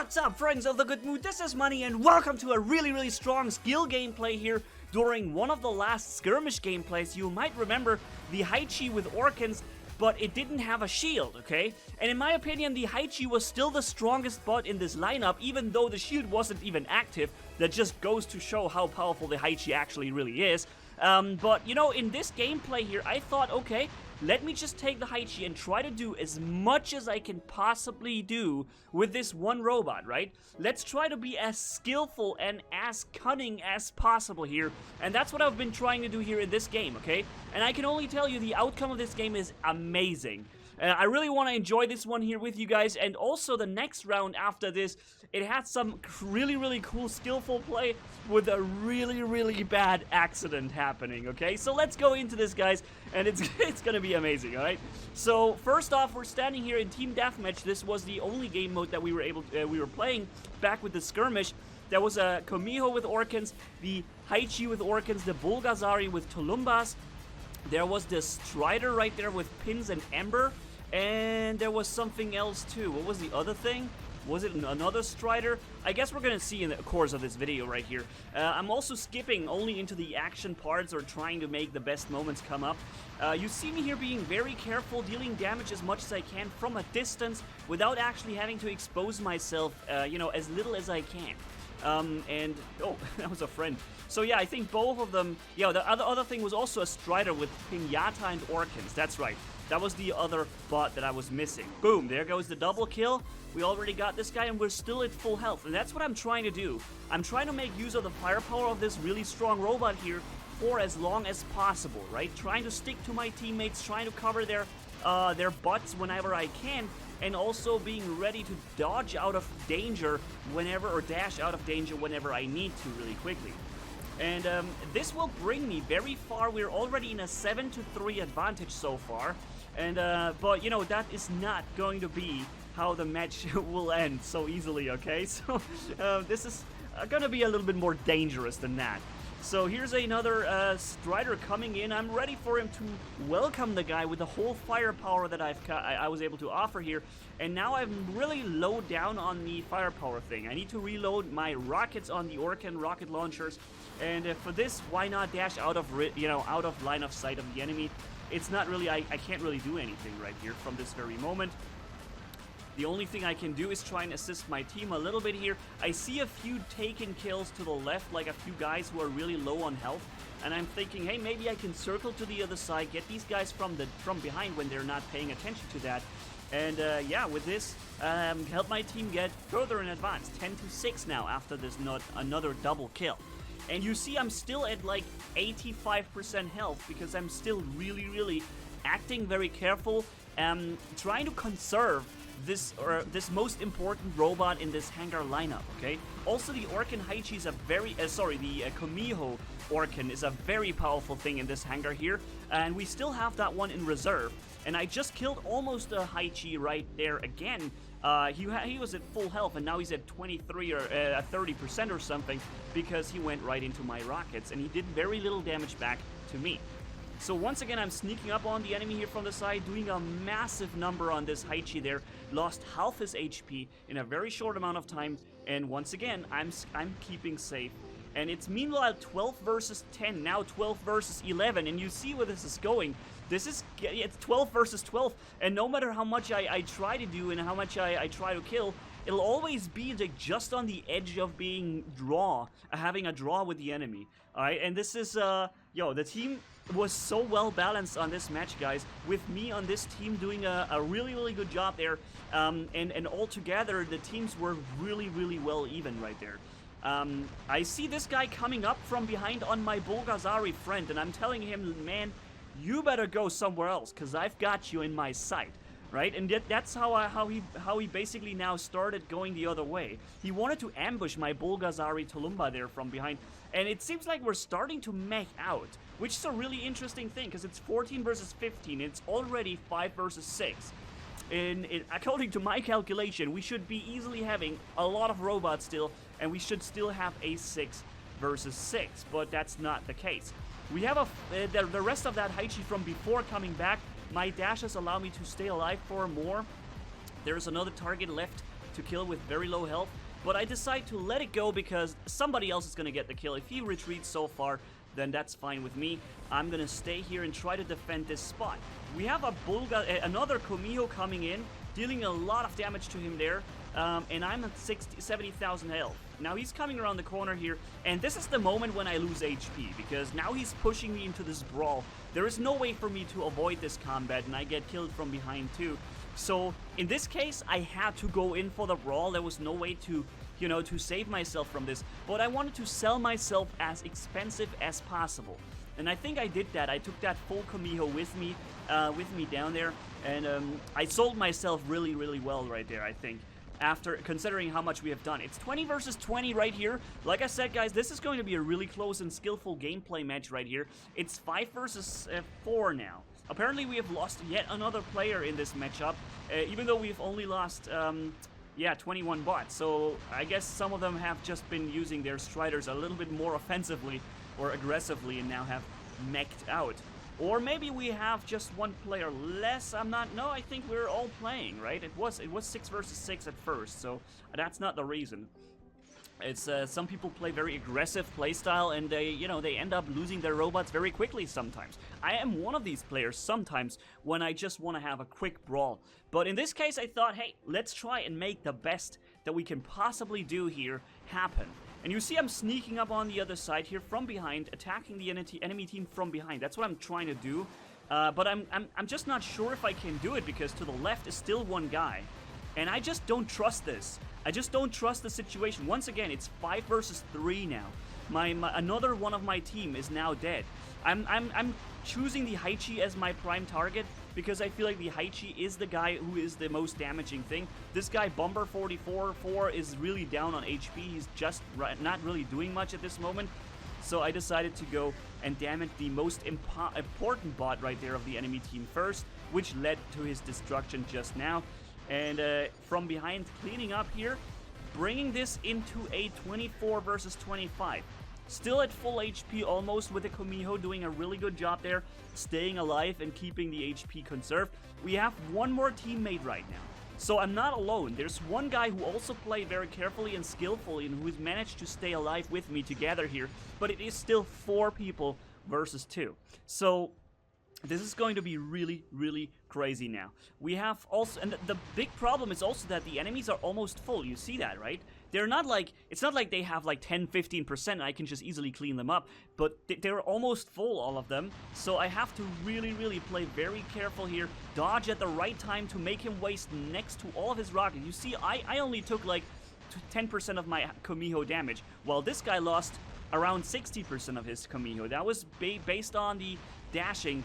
What's up, friends of the good mood? This is Manni and welcome to a really strong skill gameplay here during one of the last skirmish gameplays. You might remember the Hize with Orkans, but it didn't have a shield, okay? And in my opinion, the Hize was still the strongest bot in this lineup, even though the shield wasn't even active. That just goes to show how powerful the Hize actually really is. But, you know, in this gameplay here, I thought, okay, let me just take the Hize and try to do as much as I can possibly do with this one robot, right? Let's try to be as skillful and as cunning as possible here. And that's what I've been trying to do here in this game, okay? And I can only tell you the outcome of this game is amazing. I really want to enjoy this one here with you guys, and also the next round after this, it had some really cool skillful play with a really bad accident happening, okay? So let's go into this, guys, and it's gonna be amazing, alright? So first off, we're standing here in Team Deathmatch. This was the only game mode that we were playing back with the skirmish. There was a Komiho with Orkans, the Hize with Orkans, the Bulgazari with Tulumbas. There was the Strider right there with Pins and Ember. And there was something else too. What was the other thing? Was it another Strider? I guess we're gonna see in the course of this video right here. I'm also skipping only into the action parts or trying to make the best moments come up. You see me here being very careful, dealing damage as much as I can from a distance without actually having to expose myself, you know, as little as I can. And, oh, that was a friend. So yeah, I think both of them, yeah, the other thing was also a Strider with Pinata and Orkans, that's right. That was the other bot that I was missing. Boom, there goes the double kill. We already got this guy and we're still at full health. And that's what I'm trying to do. I'm trying to make use of the firepower of this really strong robot here for as long as possible, right? Trying to stick to my teammates, trying to cover their butts whenever I can, and also being ready to dodge out of danger whenever, or dash out of danger whenever I need to really quickly. And this will bring me very far. We're already in a 7-3 advantage so far. And but you know, that is not going to be how the match will end so easily, okay? So this is gonna be a little bit more dangerous than that. So here's another Strider coming in. I'm ready for him to welcome the guy with the whole firepower that I was able to offer here. And now I'm really low down on the firepower thing. I need to reload my rockets on the Orkan rocket launchers. And for this, why not dash out of out of line of sight of the enemy? It's not really, I can't really do anything right here from this very moment. The only thing I can do is try and assist my team a little bit here. I see a few taken kills to the left, like a few guys who are really low on health. And I'm thinking, hey, maybe I can circle to the other side, get these guys from behind when they're not paying attention to that. And yeah, with this, help my team get further in advance. 10-6 now after this another double kill. And you see I'm still at like 85% health because I'm still really acting very careful, trying to conserve this most important robot in this hangar lineup, okay? Also, the Orkan Hize is a very, the Komiho Orkan is a very powerful thing in this hangar here, and we still have that one in reserve. And I just killed almost a Hize right there again. He was at full health, and now he's at 23 or 30% or something because he went right into my rockets, and he did very little damage back to me. So once again, I'm sneaking up on the enemy here from the side, doing a massive number on this Hize there. Lost half his HP in a very short amount of time, and once again, I'm keeping safe. And it's meanwhile 12 versus 10, now 12 versus 11, and you see where this is going. It's 12 versus 12, and no matter how much I try to do and how much I try to kill, it'll always be like just on the edge of being having a draw with the enemy. Alright, and this is, the team was so well balanced on this match, guys, with me on this team doing a really good job there, and all together the teams were really well even right there. I see this guy coming up from behind on my Bulgazari friend, and I'm telling him, man, you better go somewhere else, because I've got you in my sight, right? And that's how he basically now started going the other way. He wanted to ambush my Bulgazari Tulumba there from behind, and it seems like we're starting to mech out, which is a really interesting thing, because it's 14 versus 15, it's already 5 versus 6. And according to my calculation, we should be easily having a lot of robots still, and we should still have a 6 versus 6, but that's not the case. We have the rest of that Hize from before coming back. My dashes allow me to stay alive for more. There's another target left to kill with very low health, but I decide to let it go because somebody else is gonna get the kill. If he retreats so far, then that's fine with me. I'm gonna stay here and try to defend this spot. We have a another Kumiho coming in, dealing a lot of damage to him there, and I'm at 70,000 health. Now he's coming around the corner here, and this is the moment when I lose HP, because now he's pushing me into this brawl. There is no way for me to avoid this combat, and I get killed from behind too. So in this case, I had to go in for the brawl. There was no way to, you know, to save myself from this, but I wanted to sell myself as expensive as possible. And I think I did that. I took that full Kumiho with me down there, and I sold myself really, really well right there, I think, after considering how much we have done. It's 20 versus 20 right here. Like I said, guys, this is going to be a really close and skillful gameplay match right here. It's 5 versus 4 now. Apparently, we have lost yet another player in this matchup, even though we've only lost, yeah, 21 bots. So I guess some of them have just been using their Striders a little bit more offensively or aggressively and now have mech'd out. Or maybe we have just one player less. No, I think we're all playing, right? It was 6 versus 6 at first, so that's not the reason. It's some people play very aggressive playstyle, and they end up losing their robots very quickly sometimes. I am one of these players sometimes when I just want to have a quick brawl. But in this case, I thought, hey, let's try and make the best that we can possibly do here happen. And you see I'm sneaking up on the other side here from behind, attacking the enemy team from behind. That's what I'm trying to do. But I'm just not sure if I can do it, because to the left is still one guy. And I just don't trust this. I just don't trust the situation. Once again, it's 5 versus 3 now. Another one of my team is now dead. I'm choosing the Hize as my prime target because I feel like the Hize is the guy who is the most damaging thing. This guy, Bomber 44 is really down on HP. He's just not really doing much at this moment. So I decided to go and damage the most important bot right there of the enemy team first, which led to his destruction just now. And from behind, cleaning up here, bringing this into a 24 versus 25. Still at full HP almost, with the Kumiho doing a really good job there, staying alive and keeping the HP conserved. We have one more teammate right now. So I'm not alone. There's one guy who also played very carefully and skillfully and who's managed to stay alive with me together here. But it is still 4 people versus 2. So this is going to be really, really crazy now. We have also, and the big problem is also that the enemies are almost full. You see that, right? They're not like, it's not like they have like 10-15% and I can just easily clean them up, but they're almost full, all of them. So I have to really, really play very careful here, dodge at the right time to make him waste next to all of his rockets. You see, I only took like 10% of my Kumiho damage, while this guy lost around 60% of his Kumiho. That was based on the dashing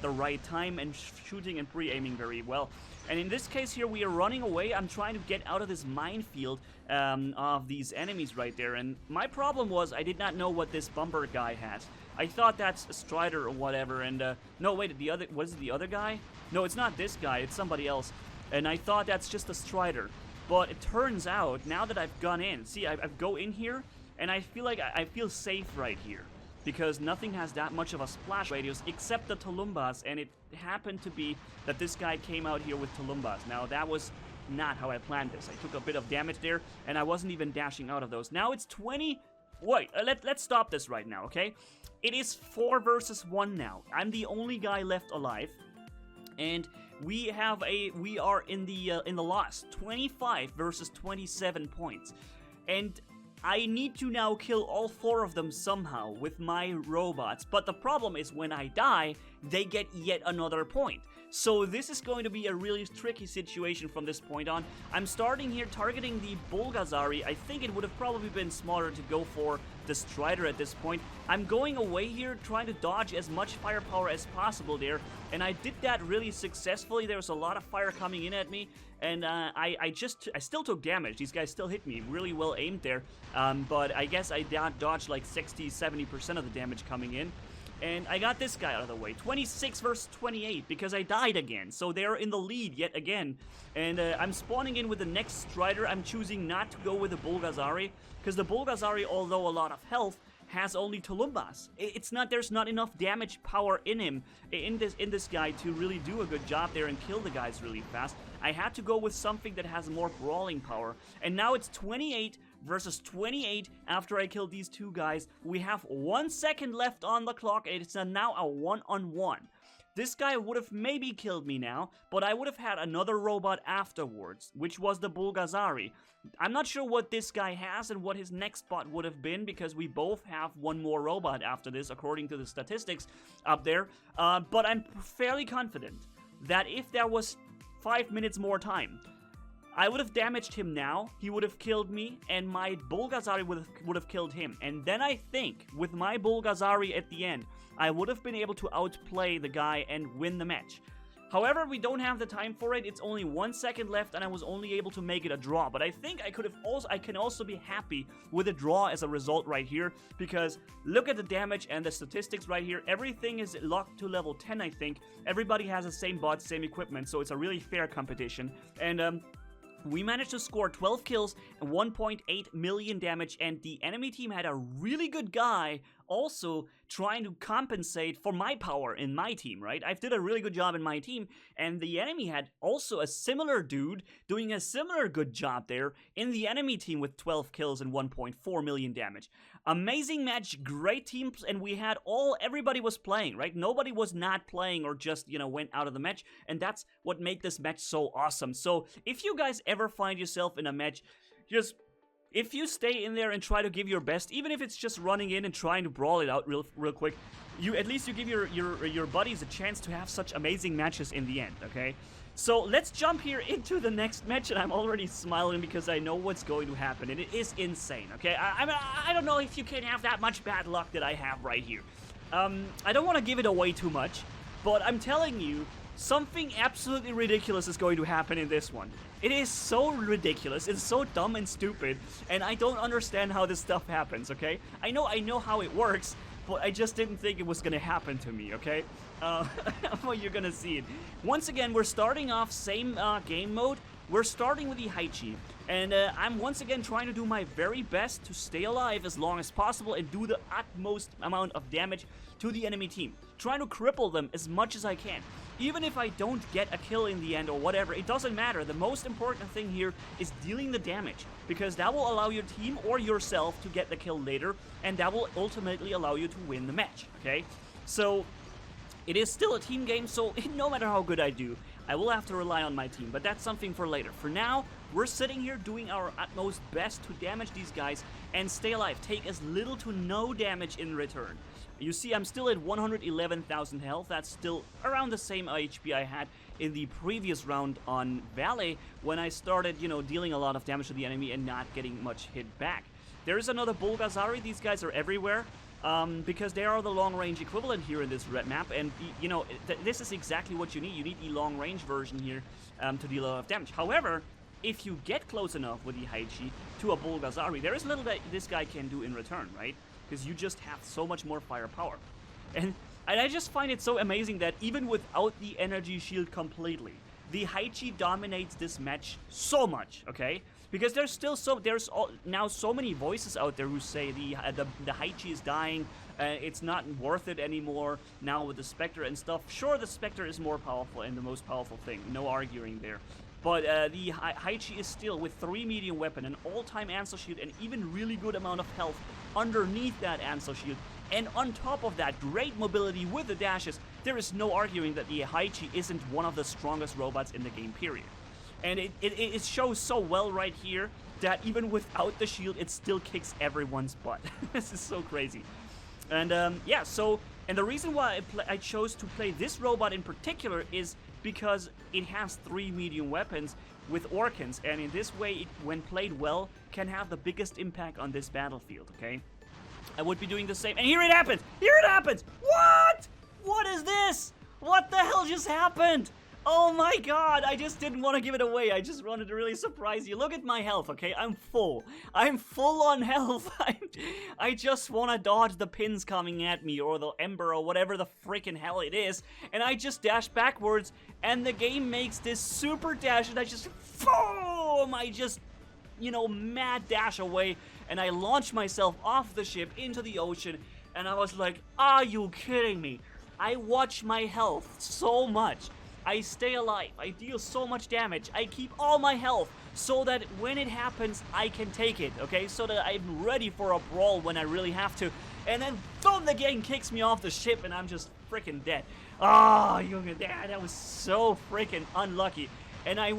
the right time and shooting and pre-aiming very well. And in this case here, we are running away. I'm trying to get out of this minefield of these enemies right there. And my problem was I did not know what this Bomber guy has. I thought that's a Strider or whatever. And no, wait, what is the other guy? No, it's not this guy. It's somebody else. And I thought that's just a Strider. But it turns out, now that I've gone in, see, I go in here, and I feel like I feel safe right here, because nothing has that much of a splash radius except the Tulumbas, and it happened to be that this guy came out here with Tulumbas. Now, that was not how I planned this. I took a bit of damage there, and I wasn't even dashing out of those. Now it's 20... Wait, let's stop this right now, okay? It is 4 versus 1 now. I'm the only guy left alive, and we are in the loss. 25 versus 27 points. And I need to now kill all 4 of them somehow with my robots, but the problem is when I die, they get yet another point. So this is going to be a really tricky situation from this point on. I'm starting here targeting the Bulgazari. I think it would have probably been smarter to go for the Strider at this point. I'm going away here, trying to dodge as much firepower as possible there, and I did that really successfully. There was a lot of fire coming in at me, and I still took damage. These guys still hit me, really well aimed there, but I guess I dodged like 60-70% of the damage coming in. And I got this guy out of the way. 26 versus 28, because I died again. So they're in the lead yet again. And I'm spawning in with the next Strider. I'm choosing not to go with the Bulgazari, because the Bulgazari, although a lot of health, has only Tulumbas. There's not enough damage power in him, in this guy, to really do a good job there and kill the guys really fast. I had to go with something that has more brawling power. And now it's 28 versus 28 after I killed these two guys. We have 1 second left on the clock, and it's now a 1-on-1. This guy would have maybe killed me now, but I would have had another robot afterwards, which was the Bulgazari. I'm not sure what this guy has and what his next bot would have been, because we both have one more robot after this, according to the statistics up there. But I'm fairly confident that if there was 5 minutes more time, I would have damaged him now, he would have killed me, and my Bulgazari would have killed him. And then I think, with my Bulgazari at the end, I would have been able to outplay the guy and win the match. However, we don't have the time for it. It's only 1 second left, and I was only able to make it a draw. But I think I can also be happy with a draw as a result right here, because look at the damage and the statistics right here. Everything is locked to level 10, I think. Everybody has the same bot, same equipment, so it's a really fair competition. And we managed to score 12 kills and 1.8 million damage, and the enemy team had a really good guy also trying to compensate for my power in my team, right? I did a really good job in my team, and the enemy had also a similar dude doing a similar good job there in the enemy team with 12 kills and 1.4 million damage. Amazing match, great teams, and we had everybody was playing, right? Nobody was not playing or just, went out of the match, and that's what made this match so awesome. So if you guys ever find yourself in a match, if you stay in there and try to give your best, even if it's just running in and trying to brawl it out real quick, at least you give your buddies a chance to have such amazing matches in the end, okay? So let's jump here into the next match, and I'm already smiling because I know what's going to happen, and it is insane, okay? I don't know if you can have that much bad luck that I have right here. I don't want to give it away too much, but I'm telling you, something absolutely ridiculous is going to happen in this one. It is so ridiculous, it's so dumb and stupid, and I don't understand how this stuff happens, okay? I know how it works, but I just didn't think it was gonna happen to me, okay? Well, you're gonna see it. Once again, we're starting off same game mode. We're starting with the Hize, and I'm once again trying to do my very best to stay alive as long as possible and do the utmost amount of damage to the enemy team. Trying to cripple them as much as I can. Even if I don't get a kill in the end or whatever, it doesn't matter. The most important thing here is dealing the damage, because that will allow your team or yourself to get the kill later, and that will ultimately allow you to win the match, okay? So it is still a team game, so no matter how good I do, I will have to rely on my team, but that's something for later. For now, we're sitting here doing our utmost best to damage these guys and stay alive, take as little to no damage in return. You see, I'm still at 111,000 health. That's still around the same HP I had in the previous round on Valley, when I started, dealing a lot of damage to the enemy and not getting much hit back. There is another Bulgazari. These guys are everywhere. Because they are the long-range equivalent here in this red map, and, this is exactly what you need. You need the long-range version here to deal a lot of damage. However, if you get close enough with the Hize to a Bulgazari, there is little that this guy can do in return, right? Because you just have so much more firepower. And I just find it so amazing that even without the energy shield completely, the Hize dominates this match so much, okay? Because there's now so many voices out there who say the Hize is dying, it's not worth it anymore now with the Spectre and stuff. Sure, the Spectre is more powerful and the most powerful thing, no arguing there. But the Hize is still, with 3 medium weapon, an all-time answer shield, and even really good amount of health underneath that answer shield. And on top of that, great mobility with the dashes. There is no arguing that the Hize isn't one of the strongest robots in the game, period. And it shows so well right here that even without the shield, it still kicks everyone's butt. This is so crazy. And yeah, and the reason why I chose to play this robot in particular is because it has 3 medium weapons with Orkans, and in this way, when played well, can have the biggest impact on this battlefield, okay? I would be doing the same, and here it happens! Here it happens! What? What is this? What the hell just happened? Oh my god, I just didn't want to give it away. I just wanted to really surprise you. Look at my health, okay? I'm full. I'm full on health. I just want to dodge the pins coming at me, or the ember, or whatever the freaking hell it is. And I just dash backwards, and the game makes this super dash, and I just, boom! I just, mad dash away, and I launch myself off the ship into the ocean, and I was like, are you kidding me? I watch my health so much. I stay alive, I deal so much damage, I keep all my health, so that when it happens, I can take it, okay? So that I'm ready for a brawl when I really have to. And then, boom, the game kicks me off the ship, and I'm just freaking dead. Oh, that was so freaking unlucky. And I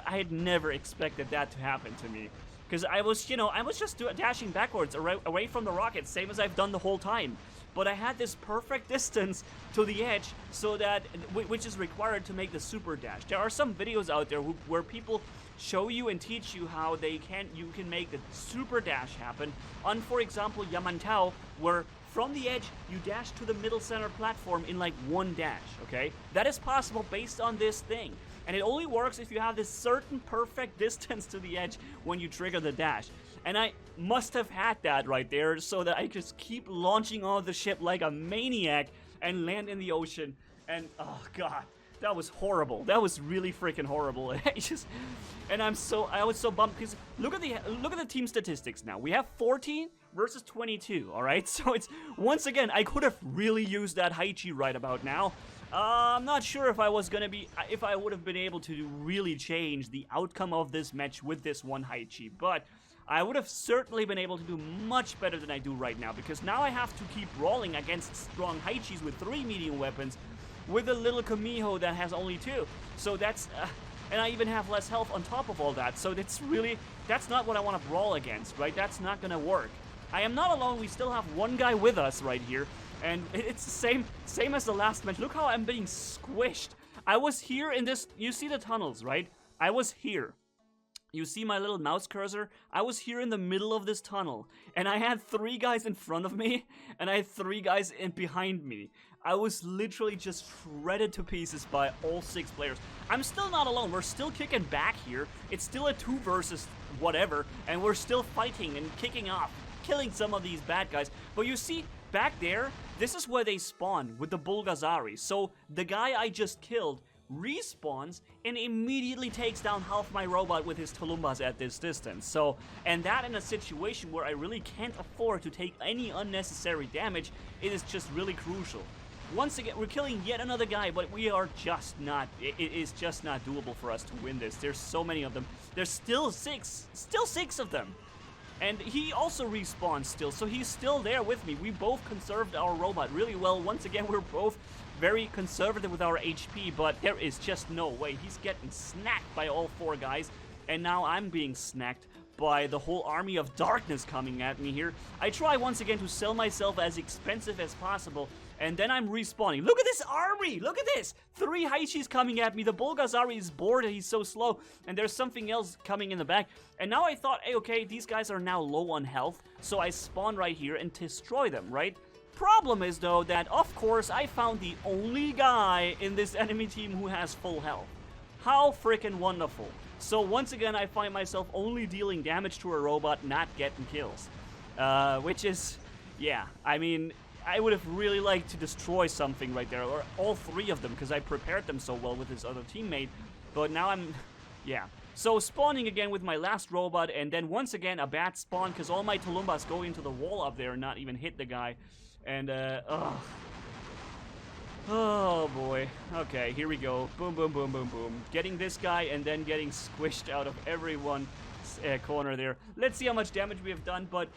had never expected that to happen to me. Because I was just dashing backwards away from the rocket, same as I've done the whole time. But I had this perfect distance to the edge, so that, which is required to make the super dash. There are some videos out there where people show you and teach you how you can make the super dash happen. On, for example, Yamantau, where from the edge, you dash to the middle center platform in like one dash, okay? That is possible based on this thing. And it only works if you have this certain perfect distance to the edge when you trigger the dash. And I must have had that right there, so that I just keep launching on the ship like a maniac and land in the ocean. And, oh god, that was horrible. That was really freaking horrible. I was so bummed, because look at the team statistics now. We have 14 versus 22, alright? So it's, once again, I could have really used that Hize right about now. I'm not sure if I would have been able to really change the outcome of this match with this one Hize, but I would have certainly been able to do much better than I do right now, because now I have to keep rolling against strong Hizes with 3 medium weapons, with a little Kamiho that has only 2. So that's, and I even have less health on top of all that, so that's not what I want to brawl against, right? That's not gonna work. I am not alone, we still have one guy with us right here, and it's the same as the last match. Look how I'm being squished. I was here in this, you see the tunnels, right? I was here. You see my little mouse cursor? I was here in the middle of this tunnel, and I had 3 guys in front of me, and I had 3 guys behind me. I was literally just shredded to pieces by all 6 players. I'm still not alone. We're still kicking back here. It's still a 2 versus whatever, and we're still fighting and kicking off, killing some of these bad guys. But you see, back there, this is where they spawn with the Bulgazari. So the guy I just killed respawns and immediately takes down half my robot with his Tulumbas at this distance. So, and that in a situation where I really can't afford to take any unnecessary damage, it is just really crucial. Once again, we're killing yet another guy, but we are just not, it is just not doable for us to win this. There's so many of them. There's still 6 of them. And he also respawns still, so he's still there with me. We both conserved our robot really well. Once again, we're both very conservative with our HP, but there is just no way. He's getting snacked by all 4 guys, and now I'm being snacked by the whole army of darkness coming at me here. I try once again to sell myself as expensive as possible, and then I'm respawning. Look at this army! Look at this! 3 Hizes coming at me. The Bulgazari is bored and he's so slow, and there's something else coming in the back. And now I thought, hey, okay, these guys are now low on health, so I spawn right here and destroy them, right? Problem is, though, that, of course, I found the only guy in this enemy team who has full health. How freaking wonderful. So once again, I find myself only dealing damage to a robot, not getting kills. Which is, yeah, I mean, I would have really liked to destroy something right there, or all 3 of them, because I prepared them so well with his other teammate. But now I'm, yeah. So spawning again with my last robot, and then once again a bad spawn, because all my Tulumbas go into the wall up there and not even hit the guy. And, oh boy. Okay, here we go. Boom, boom, boom, boom, boom. Getting this guy and then getting squished out of every one corner there. Let's see how much damage we have done, but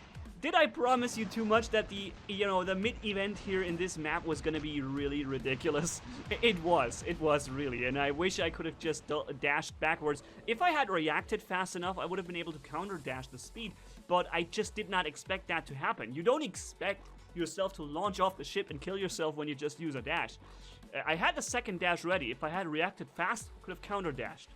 did I promise you too much that the mid-event here in this map was gonna be really ridiculous? It was really, and I wish I could have just dashed backwards. If I had reacted fast enough, I would have been able to counter-dash the speed, but I just did not expect that to happen. You don't expect yourself to launch off the ship and kill yourself when you just use a dash. I had the second dash ready. If I had reacted fast, I could have counter-dashed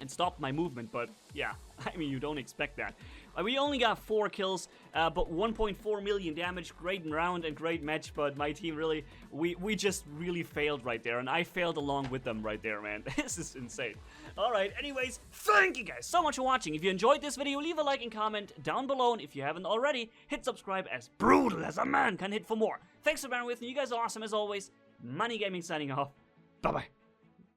and stopped my movement, but yeah, I mean, you don't expect that. We only got 4 kills, but 1.4 million damage. Great round and great match, but my team really, we just really failed right there, and I failed along with them right there, man. This is insane. Alright, anyways, thank you guys so much for watching. If you enjoyed this video, leave a like and comment down below, and if you haven't already, hit subscribe, as brutal as a man can hit for more. Thanks for bearing with me. You guys are awesome as always. Manni-Gaming signing off. Bye-bye.